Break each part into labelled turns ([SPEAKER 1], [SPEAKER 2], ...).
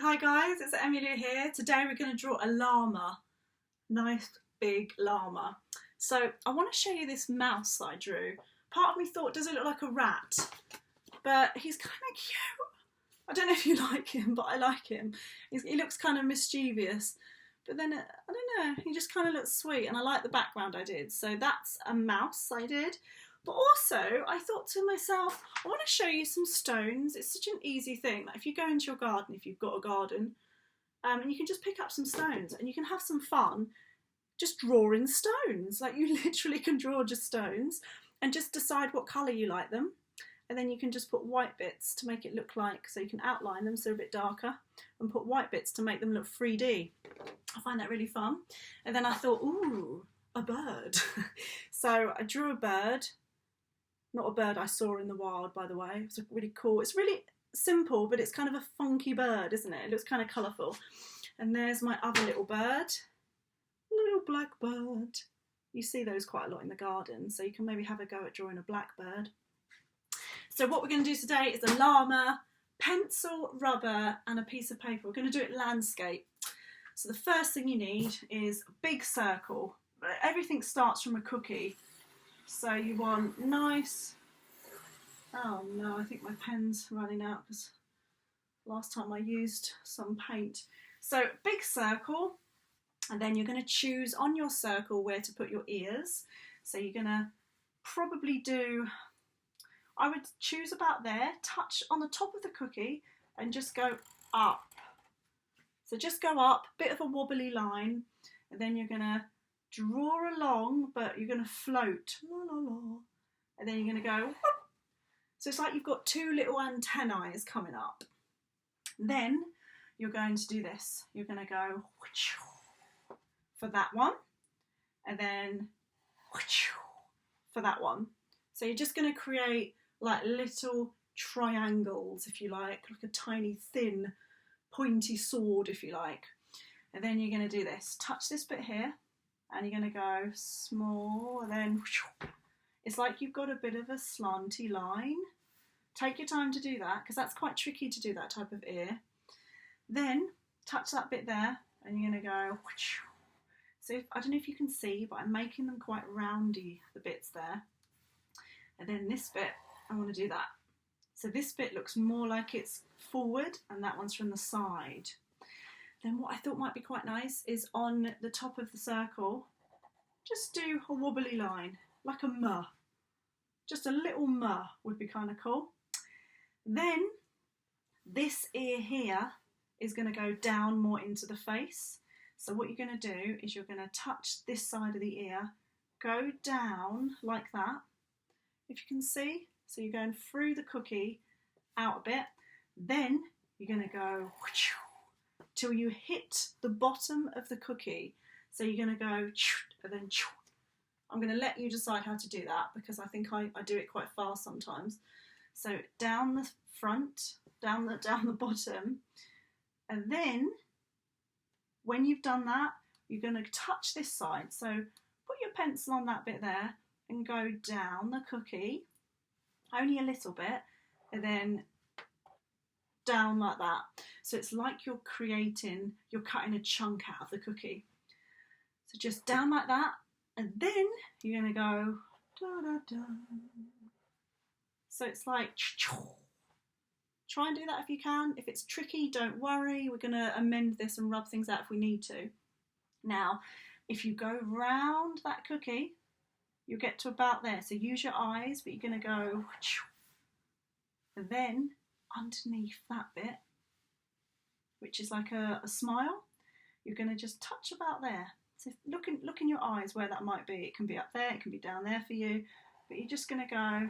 [SPEAKER 1] Hi guys, it's emmy-lou here. Today we're going to draw a llama. Nice big llama. So I want to show you this mouse I drew. Part of me thought, does it look like a rat? But he's kind of cute. I don't know if you like him, but I like him. He looks kind of mischievous. But then, I don't know, he just kind of looks sweet, and I like the background I did. So that's a mouse I did. But also, I thought to myself, I want to show you some stones. It's such an easy thing. Like if you go into your garden, if you've got a garden, and you can just pick up some stones and you can have some fun just drawing stones. Like you literally can draw just stones and just decide what colour you like them. And then you can just put white bits to make it look like, so you can outline them so they're a bit darker, and put white bits to make them look 3D. I find that really fun. And then I thought, ooh, a bird. So I drew a bird. Not a bird I saw in the wild, by the way. It's really cool. It's really simple, but it's kind of a funky bird, isn't it? It looks kind of colourful. And there's my other little bird. Little black bird. You see those quite a lot in the garden, so you can maybe have a go at drawing a black bird. So what we're going to do today is a llama, pencil, rubber, and a piece of paper. We're going to do it landscape. So the first thing you need is a big circle. Everything starts from a cookie. So you want nice, oh no, I think my pen's running out because last time I used some paint. So big circle, and then you're going to choose on your circle where to put your ears. So you're going to probably do, I would choose about there, touch on the top of the cookie and just go up. So just go up, bit of a wobbly line, and then you're going to draw along, but you're going to float, la, la, la, and then you're going to go whoop. So it's like you've got two little antennae coming up. Then you're going to do this. You're going to go for that one, and then for that one. So you're just going to create like little triangles, if you like a tiny thin pointy sword, if you like. And then you're going to do this. Touch this bit here, and you're going to go small, and then it's like you've got a bit of a slanty line. Take your time to do that, because that's quite tricky to do that type of ear. Then touch that bit there, and you're going to go. So I don't know if you can see, but I'm making them quite roundy, the bits there. And then this bit, I want to do that. So this bit looks more like it's forward, and that one's from the side. Then what I thought might be quite nice is on the top of the circle, just do a wobbly line, like a M. Just a little M would be kind of cool. Then this ear here is going to go down more into the face. So what you're going to do is you're going to touch this side of the ear, go down like that, if you can see. So you're going through the cookie, out a bit. Then you're going to go till you hit the bottom of the cookie. So you're going to go and then I'm going to let you decide how to do that, because I think I do it quite fast sometimes. So down the front, down the bottom, and then when you've done that, you're going to touch this side. So put your pencil on that bit there and go down the cookie, only a little bit, and then down like that. So it's like you're cutting a chunk out of the cookie. So just down like that, and then you're going to go da, da, da. So it's like try and do that if you can. If it's tricky, don't worry. We're going to amend this and rub things out if we need to. Now, if you go round that cookie, you'll get to about there. So use your eyes, but you're going to go, and then underneath that bit, which is like a smile, you're going to just touch about there. So look in your eyes where that might be. It can be up there, it can be down there for you, but you're just going to go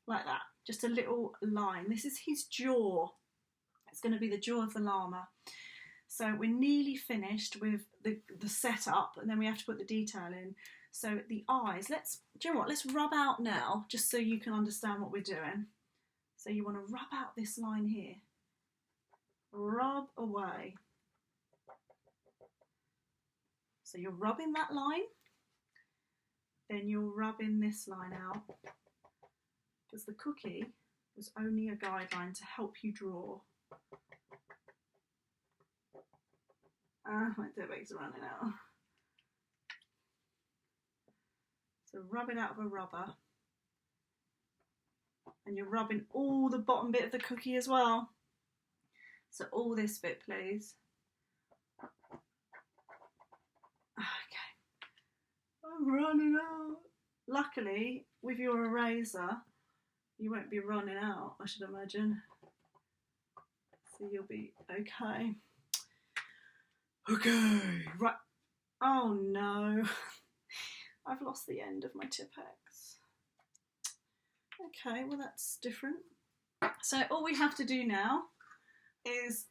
[SPEAKER 1] like that, just a little line. This is his jaw. It's going to be the jaw of the llama. So we're nearly finished with the setup, and then we have to put the detail in. So the eyes, do you know what, let's rub out now, just so you can understand what we're doing. So you want to rub out this line here. Rub away. So you're rubbing that line, then you're rubbing this line out, because the cookie was only a guideline to help you draw. My debate's running out. So rub it out of a rubber. And you're rubbing all the bottom bit of the cookie as well. So all this bit, please. Okay. I'm running out. Luckily, with your eraser, you won't be running out, I should imagine. So you'll be okay. Okay, right. Oh no. I've lost the end of my Tipp-Ex. Okay, well that's different. So all we have to do now is,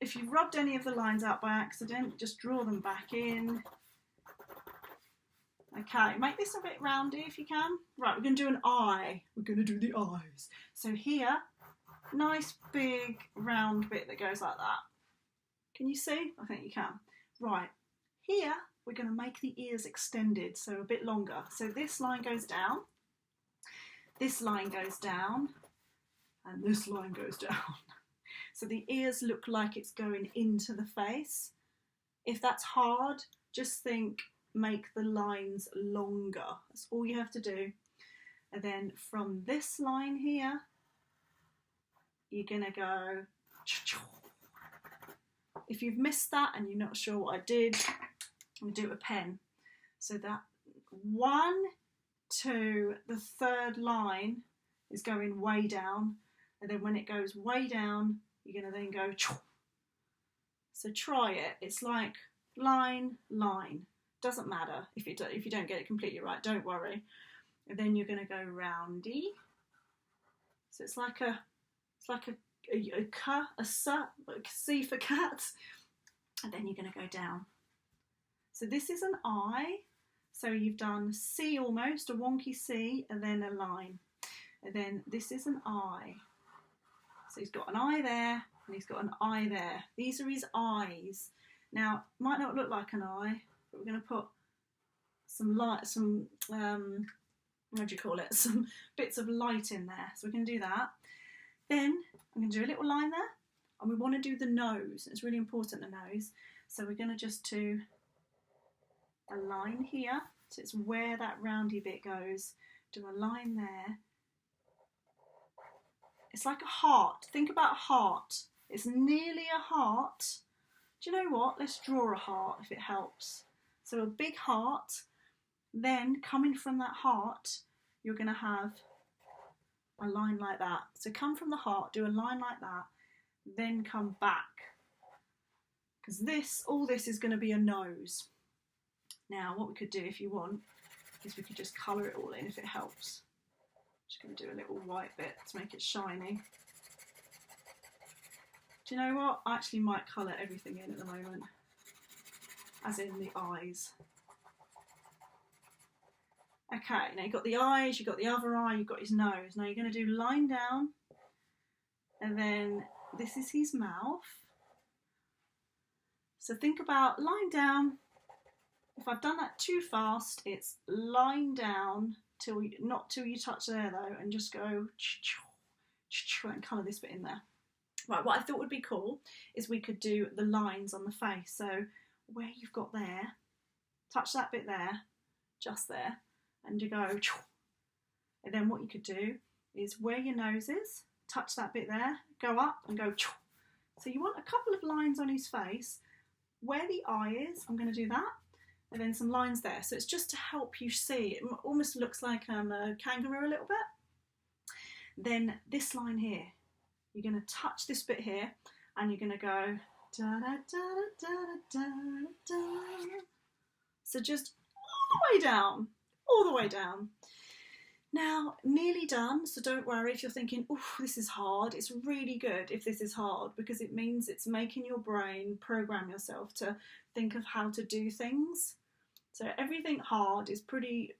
[SPEAKER 1] if you've rubbed any of the lines out by accident, just draw them back in. Okay, make this a bit roundy if you can. Right, we're going to do an eye. We're going to do the eyes. So here, nice big round bit that goes like that. Can you see? I think you can. Right, here we're going to make the ears extended, so a bit longer. So this line goes down, this line goes down, and this line goes down. So the ears look like it's going into the face. If that's hard, just think, make the lines longer. That's all you have to do. And then from this line here, you're gonna go. If you've missed that and you're not sure what I did, I'm gonna do it with a pen. So that 1, 2, the third line is going way down, and then when it goes way down, you're gonna then go. So try it. It's like line, line. Doesn't matter if you don't get it completely right. Don't worry. And then you're gonna go roundy. So it's like a C for cat. And then you're gonna go down. So this is an eye. So you've done C almost, a wonky C, and then a line. And then this is an eye. So he's got an eye there, and he's got an eye there. These are his eyes. Now, it might not look like an eye, but we're going to put some light, some bits of light in there. So we're going to do that. Then I'm going to do a little line there, and we want to do the nose. It's really important, the nose. So we're going to just do a line here. So it's where that roundy bit goes. Do a line there. It's like a heart. Think about a heart. It's nearly a heart. Do you know what? Let's draw a heart if it helps. So a big heart, then coming from that heart, you're going to have a line like that. So come from the heart, do a line like that, then come back. Because all this is going to be a nose. Now, what we could do if you want, is we could just colour it all in if it helps. Just going to do a little white bit to make it shiny. Do you know what? I actually might colour everything in at the moment, as in the eyes. Okay, now you've got the eyes, you've got the other eye, you've got his nose. Now you're going to do line down, and then this is his mouth. So think about line down. If I've done that too fast, it's line down, not till you touch there though, and just go and colour this bit in there. Right, what I thought would be cool is we could do the lines on the face. So where you've got there, touch that bit there, just there, and you go, and then what you could do is where your nose is, touch that bit there, go up and go. So you want a couple of lines on his face. Where the eye is, I'm going to do that, and then some lines there. So it's just to help you see. It almost looks like a kangaroo a little bit. Then this line here, you're going to touch this bit here, and you're going to go da da da da da da da. So just all the way down, all the way down. Now, nearly done, so don't worry if you're thinking, oh, this is hard. It's really good if this is hard, because it means it's making your brain program yourself to think of how to do things. So everything hard is pretty,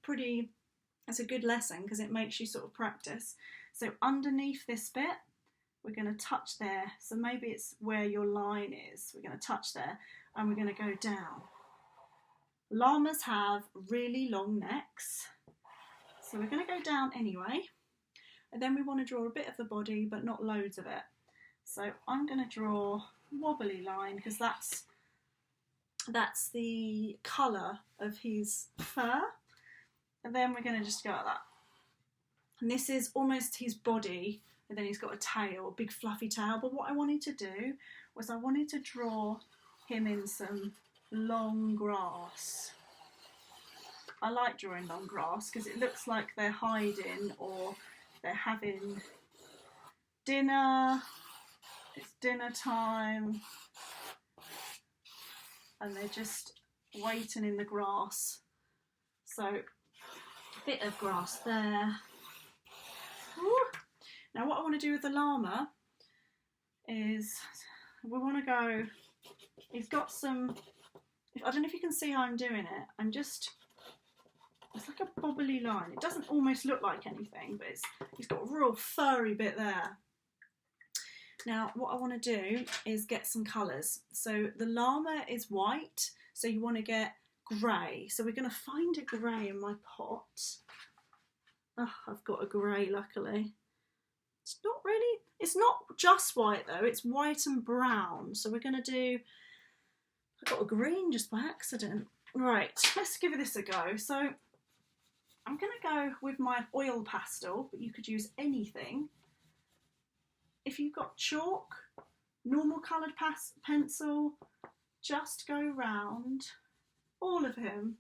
[SPEAKER 1] it's a good lesson because it makes you sort of practice. So underneath this bit, we're going to touch there. So maybe it's where your line is. We're going to touch there, and we're going to go down. Llamas have really long necks. So we're going to go down anyway, and then we want to draw a bit of the body, but not loads of it. So I'm going to draw a wobbly line, because that's That's the colour of his fur. And then we're going to just go like that. And this is almost his body, and then he's got a tail, a big fluffy tail. But what I wanted to do was I wanted to draw him in some long grass. I like drawing long grass because it looks like they're hiding or they're having dinner. It's dinner time. And they're just waiting in the grass. So, a bit of grass there. Ooh. Now what I want to do with the llama is we want to go, he's got some, I don't know if you can see how I'm doing it. I'm just, it's like a bobbly line. It doesn't almost look like anything, but he's got a real furry bit there. Now what I want to do is get some colours. So the llama is white, so you want to get grey. So we're going to find a grey in my pot. Oh, I've got a grey luckily. It's not really, it's not just white though, it's white and brown. So we're going to do, I got a green just by accident. Right, let's give this a go. So I'm going to go with my oil pastel, but you could use anything. If you've got chalk, normal coloured pencil, just go round all of him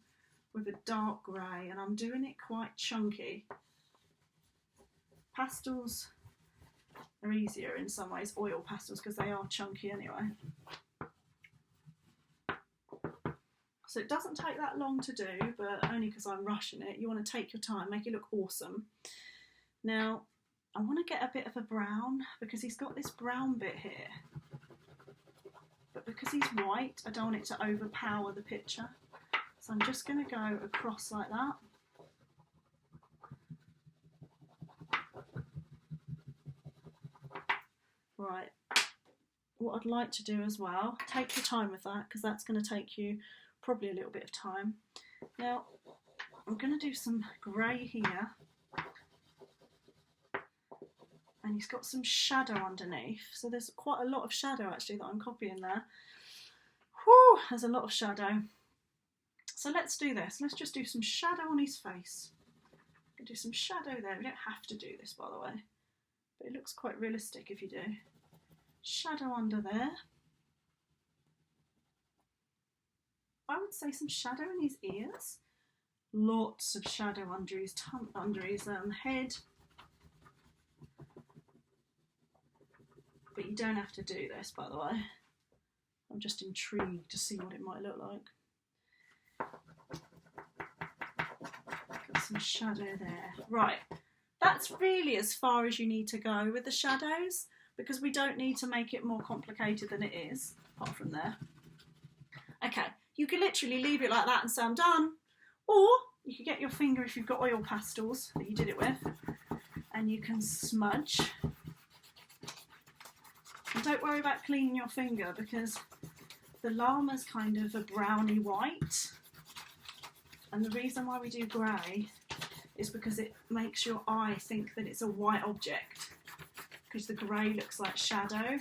[SPEAKER 1] with a dark grey, and I'm doing it quite chunky. Pastels are easier in some ways, oil pastels, because they are chunky anyway. So it doesn't take that long to do, but only because I'm rushing it. You want to take your time, make it look awesome. Now, I want to get a bit of a brown because he's got this brown bit here. But because he's white, I don't want it to overpower the picture. So I'm just going to go across like that. Right. What I'd like to do as well, take your time with that because that's going to take you probably a little bit of time. Now, I'm going to do some grey here. And he's got some shadow underneath. So there's quite a lot of shadow actually that I'm copying there. Whew, there's a lot of shadow. So let's do this. Let's just do some shadow on his face. We'll do some shadow there. We don't have to do this, by the way. But it looks quite realistic if you do. Shadow under there. I would say some shadow in his ears. Lots of shadow under his head. But you don't have to do this, by the way. I'm just intrigued to see what it might look like. Got some shadow there. Right, that's really as far as you need to go with the shadows because we don't need to make it more complicated than it is, apart from there. Okay, you can literally leave it like that and say I'm done. Or you can get your finger if you've got oil pastels that you did it with and you can smudge. And don't worry about cleaning your finger because the llama's kind of a browny white. And the reason why we do grey is because it makes your eye think that it's a white object because the grey looks like shadow.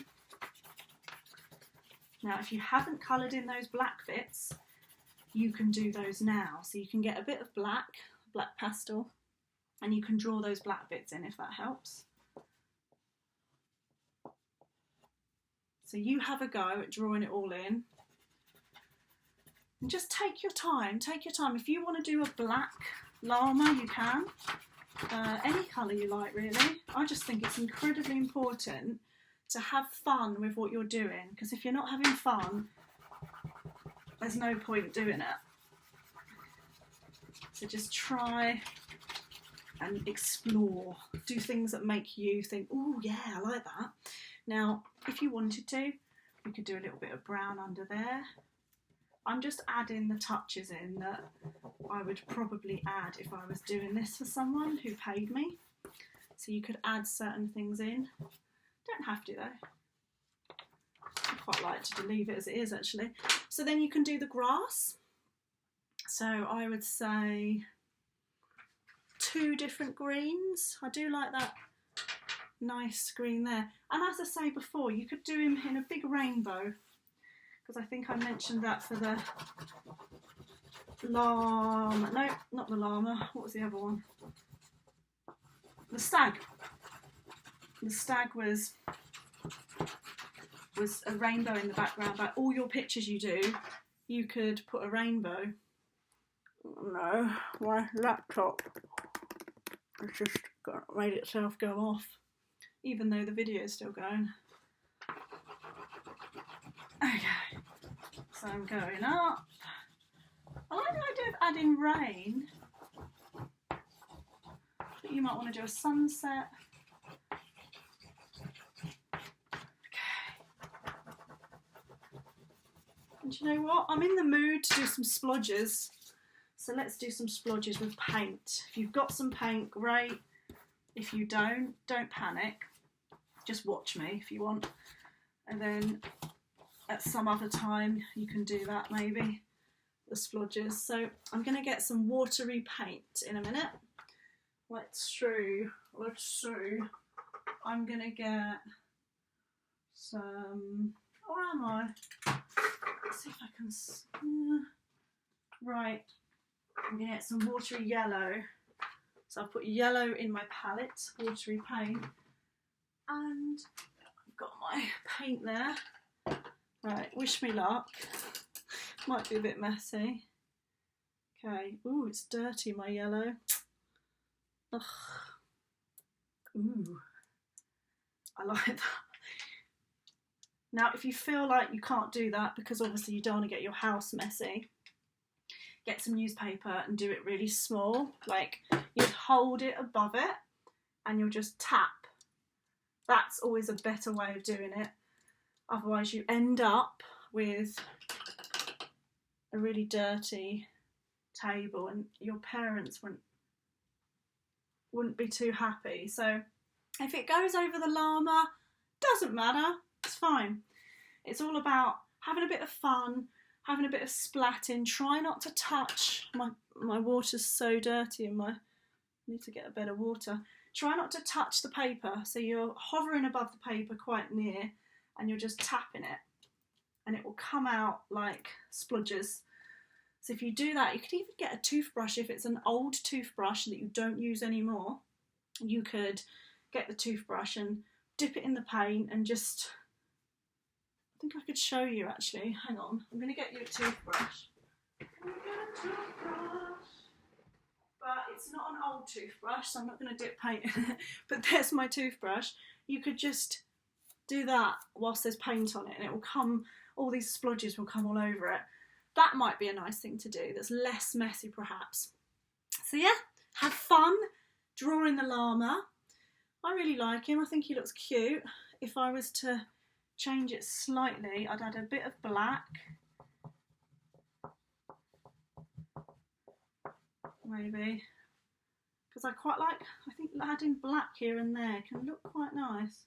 [SPEAKER 1] Now, if you haven't coloured in those black bits, you can do those now. So you can get a bit of black pastel, and you can draw those black bits in if that helps. So you have a go at drawing it all in. And just take your time, take your time. If you want to do a black llama, you can. Any colour you like, really. I just think it's incredibly important to have fun with what you're doing, because if you're not having fun, there's no point doing it. So just try and explore. Do things that make you think, oh yeah, I like that. Now, if you wanted to, you could do a little bit of brown under there. I'm just adding the touches in that I would probably add if I was doing this for someone who paid me. So you could add certain things in. Don't have to though. I quite like to leave it as it is actually. So then you can do the grass. So I would say 2 different greens. I do like that nice green there. And as I say before, you could do him in a big rainbow. because I think I mentioned that for the llama. No, not the llama. What was the other one? The stag. The stag was a rainbow in the background. Like all your pictures you do, you could put a rainbow. Oh no, my laptop has just made itself go off, even though the video is still going. Okay, so I'm going up. I like the idea of adding rain, but you might want to do a sunset. And you know what? I'm in the mood to do some splodges. So let's do some splodges with paint. If you've got some paint, great. If you don't panic. Just watch me if you want. And then at some other time you can do that maybe, the splodges. So I'm going to get some watery paint in a minute. Let's see. I'm going to get some, where am I? Let's see if I can, right, I'm going to get some watery yellow. So I've put yellow in my palette, watery paint, and I've got my paint there. Right, wish me luck. Might be a bit messy. Okay, ooh, it's dirty, my yellow. Ugh. Ooh, I like that. Now, if you feel like you can't do that, because obviously you don't want to get your house messy, get some newspaper and do it really small. Like, you'd hold it above it and you'll just tap. That's always a better way of doing it. Otherwise you end up with a really dirty table and your parents wouldn't be too happy. So if it goes over the llama, doesn't matter. It's fine. It's all about having a bit of fun, having a bit of splatting. Try not to touch. My water's so dirty and I need to get a better water. Try not to touch the paper. So you're hovering above the paper quite near and you're just tapping it and it will come out like splodges. So if you do that, you could even get a toothbrush. If it's an old toothbrush that you don't use anymore, you could get the toothbrush and dip it in the paint and just, I think I could show you actually. Hang on, I'm going to get you a toothbrush. But it's not an old toothbrush, so I'm not going to dip paint in it. But there's my toothbrush. You could just do that whilst there's paint on it and it will come, all these splodges will come all over it. That might be a nice thing to do, that's less messy perhaps. So yeah, have fun drawing the llama. I really like him, I think he looks cute. If I was to change it slightly, I'd add a bit of black. Maybe. Because I quite like, I think adding black here and there can look quite nice.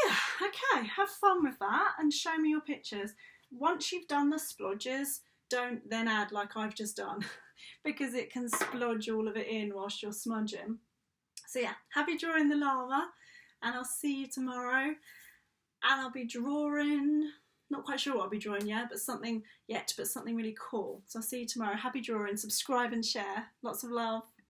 [SPEAKER 1] Yeah, okay, have fun with that and show me your pictures. Once you've done the splodges, don't then add like I've just done because it can splodge all of it in whilst you're smudging. So yeah, happy drawing the llama and I'll see you tomorrow. And I'll be drawing, not quite sure what I'll be drawing yet, but something really cool. So I'll see you tomorrow. Happy drawing, subscribe and share. Lots of love.